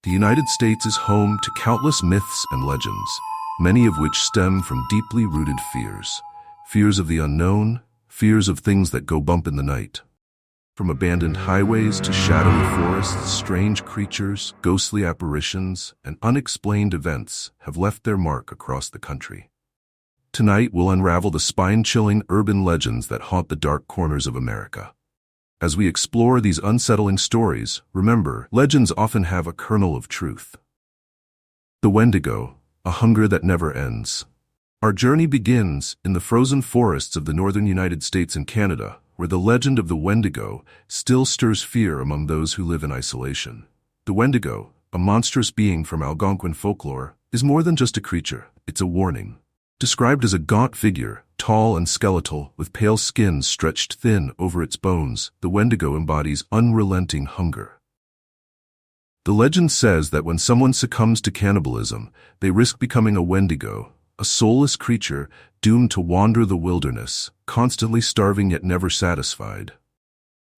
The United States is home to countless myths and legends, many of which stem from deeply rooted fears. Fears of the unknown, fears of things that go bump in the night. From abandoned highways to shadowy forests, strange creatures, ghostly apparitions, and unexplained events have left their mark across the country. Tonight, we'll unravel the spine-chilling urban legends that haunt the dark corners of America. As we explore these unsettling stories, remember, legends often have a kernel of truth. The Wendigo, a hunger that never ends. Our journey begins in the frozen forests of the northern United States and Canada, where the legend of the Wendigo still stirs fear among those who live in isolation. The Wendigo, a monstrous being from Algonquin folklore, is more than just a creature, it's a warning. Described as a gaunt figure, tall and skeletal, with pale skin stretched thin over its bones, the Wendigo embodies unrelenting hunger. The legend says that when someone succumbs to cannibalism, they risk becoming a Wendigo, a soulless creature doomed to wander the wilderness, constantly starving yet never satisfied.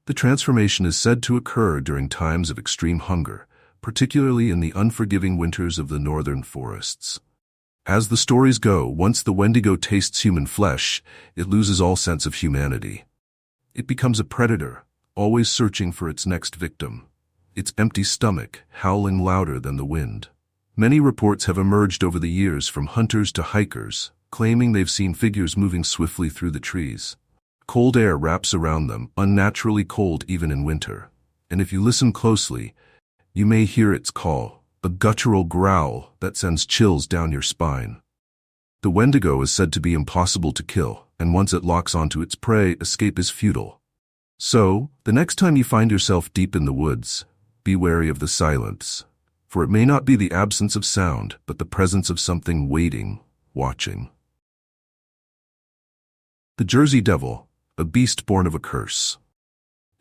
The transformation is said to occur during times of extreme hunger, particularly in the unforgiving winters of the northern forests. As the stories go, once the Wendigo tastes human flesh, it loses all sense of humanity. It becomes a predator, always searching for its next victim, its empty stomach howling louder than the wind. Many reports have emerged over the years from hunters to hikers, claiming they've seen figures moving swiftly through the trees. Cold air wraps around them, unnaturally cold even in winter. And if you listen closely, you may hear its call, a guttural growl that sends chills down your spine. The Wendigo is said to be impossible to kill, and once it locks onto its prey, escape is futile. So, the next time you find yourself deep in the woods, be wary of the silence, for it may not be the absence of sound, but the presence of something waiting, watching. The Jersey Devil, a beast born of a curse.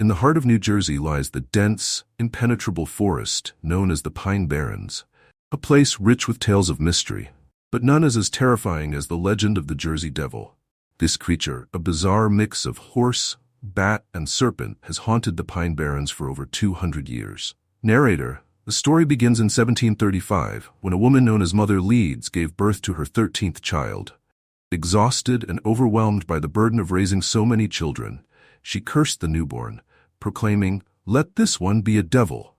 In the heart of New Jersey lies the dense, impenetrable forest known as the Pine Barrens, a place rich with tales of mystery, but none is as terrifying as the legend of the Jersey Devil. This creature, a bizarre mix of horse, bat, and serpent, has haunted the Pine Barrens for over 200 years. Narrator: the story begins in 1735, when a woman known as Mother Leeds gave birth to her 13th child. Exhausted and overwhelmed by the burden of raising so many children, she cursed the newborn, proclaiming, "Let this one be a devil."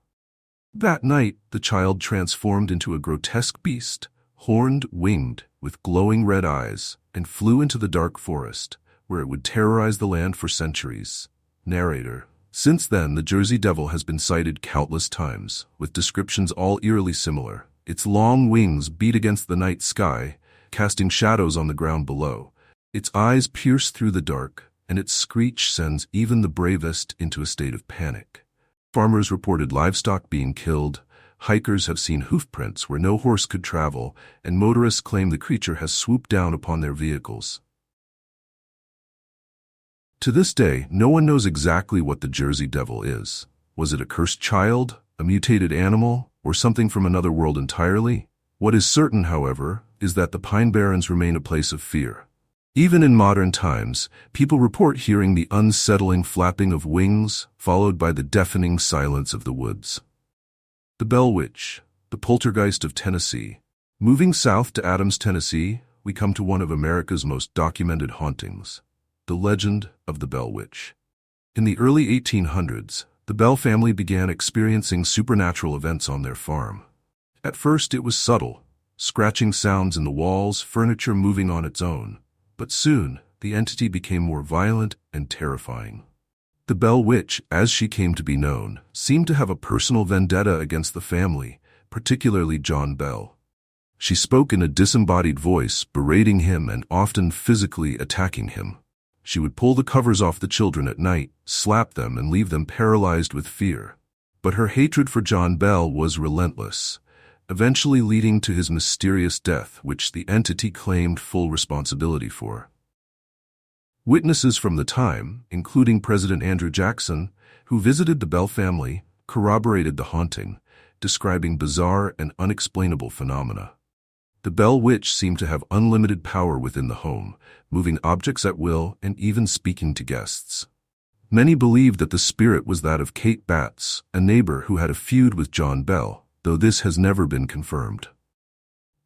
That night, the child transformed into a grotesque beast, horned, winged, with glowing red eyes, and flew into the dark forest, where it would terrorize the land for centuries. Narrator: since then, the Jersey Devil has been sighted countless times, with descriptions all eerily similar. Its long wings beat against the night sky, casting shadows on the ground below. Its eyes pierce through the dark, and its screech sends even the bravest into a state of panic. Farmers reported livestock being killed, hikers have seen hoofprints where no horse could travel, and motorists claim the creature has swooped down upon their vehicles. To this day, no one knows exactly what the Jersey Devil is. Was it a cursed child, a mutated animal, or something from another world entirely? What is certain, however, is that the Pine Barrens remain a place of fear. Even in modern times, people report hearing the unsettling flapping of wings, followed by the deafening silence of the woods. The Bell Witch, the poltergeist of Tennessee. Moving south to Adams, Tennessee, we come to one of America's most documented hauntings, the legend of the Bell Witch. In the early 1800s, the Bell family began experiencing supernatural events on their farm. At first it was subtle, scratching sounds in the walls, furniture moving on its own. But soon, the entity became more violent and terrifying. The Bell Witch, as she came to be known, seemed to have a personal vendetta against the family, particularly John Bell. She spoke in a disembodied voice, berating him and often physically attacking him. She would pull the covers off the children at night, slap them, and leave them paralyzed with fear. But her hatred for John Bell was relentless, eventually leading to his mysterious death, which the entity claimed full responsibility for. Witnesses from the time, including President Andrew Jackson, who visited the Bell family, corroborated the haunting, describing bizarre and unexplainable phenomena. The Bell Witch seemed to have unlimited power within the home, moving objects at will and even speaking to guests. Many believed that the spirit was that of Kate Batts, a neighbor who had a feud with John Bell, though this has never been confirmed.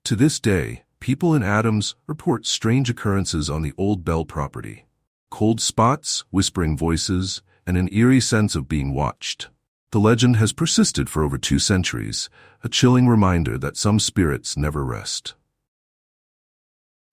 To this day, people in Adams report strange occurrences on the Old Bell property. Cold spots, whispering voices, and an eerie sense of being watched. The legend has persisted for over 2 centuries, a chilling reminder that some spirits never rest.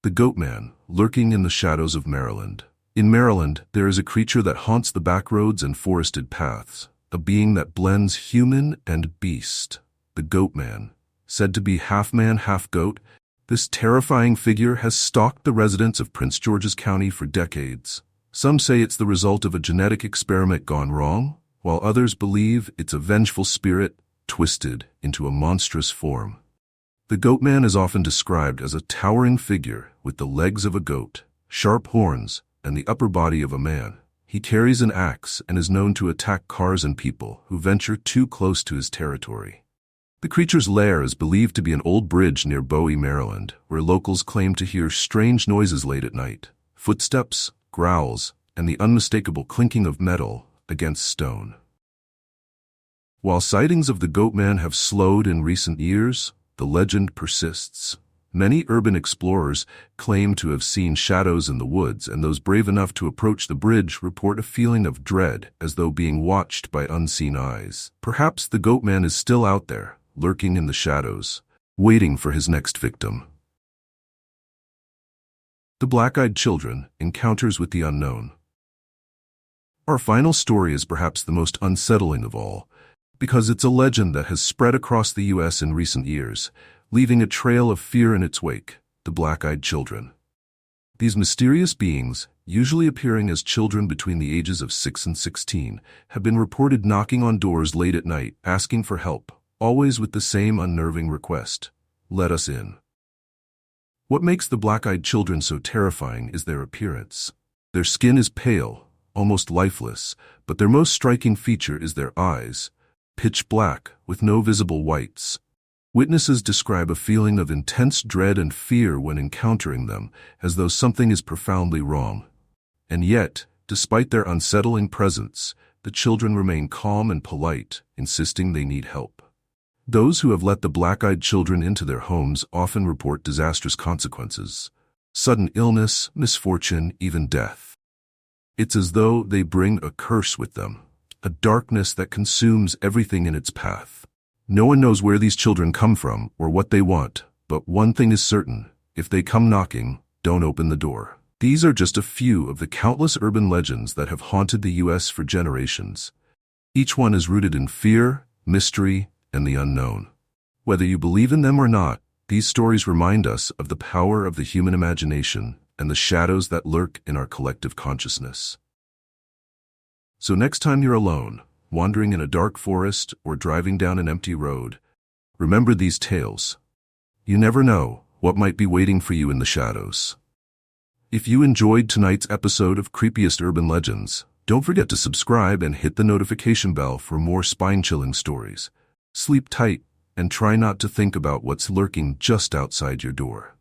The Goatman, lurking in the shadows of Maryland. In Maryland, there is a creature that haunts the backroads and forested paths, a being that blends human and beast. The Goatman, said to be half man, half goat, this terrifying figure has stalked the residents of Prince George's County for decades. Some say it's the result of a genetic experiment gone wrong, while others believe it's a vengeful spirit twisted into a monstrous form. The Goatman is often described as a towering figure with the legs of a goat, sharp horns, and the upper body of a man. He carries an axe and is known to attack cars and people who venture too close to his territory. The creature's lair is believed to be an old bridge near Bowie, Maryland, where locals claim to hear strange noises late at night, footsteps, growls, and the unmistakable clinking of metal against stone. While sightings of the Goatman have slowed in recent years, the legend persists. Many urban explorers claim to have seen shadows in the woods, and those brave enough to approach the bridge report a feeling of dread as though being watched by unseen eyes. Perhaps the Goatman is still out there, lurking in the shadows, waiting for his next victim. The Black-Eyed Children, Encounters with the Unknown. Our final story is perhaps the most unsettling of all, because it's a legend that has spread across the U.S. in recent years, leaving a trail of fear in its wake: the Black-Eyed Children. These mysterious beings, usually appearing as children between the ages of 6 and 16, have been reported knocking on doors late at night, asking for help, always with the same unnerving request: let us in. What makes the Black-Eyed Children so terrifying is their appearance. Their skin is pale, almost lifeless, but their most striking feature is their eyes, pitch black with no visible whites. Witnesses describe a feeling of intense dread and fear when encountering them, as though something is profoundly wrong. And yet, despite their unsettling presence, the children remain calm and polite, insisting they need help. Those who have let the Black-Eyed Children into their homes often report disastrous consequences: sudden illness, misfortune, even death. It's as though they bring a curse with them, a darkness that consumes everything in its path. No one knows where these children come from or what they want, but one thing is certain: if they come knocking, don't open the door. These are just a few of the countless urban legends that have haunted the U.S. for generations. Each one is rooted in fear, mystery, and the unknown. Whether you believe in them or not, these stories remind us of the power of the human imagination and the shadows that lurk in our collective consciousness. So next time you're alone, wandering in a dark forest or driving down an empty road, remember these tales. You never know what might be waiting for you in the shadows. If you enjoyed tonight's episode of Creepiest Urban Legends, don't forget to subscribe and hit the notification bell for more spine-chilling stories. Sleep tight and try not to think about what's lurking just outside your door.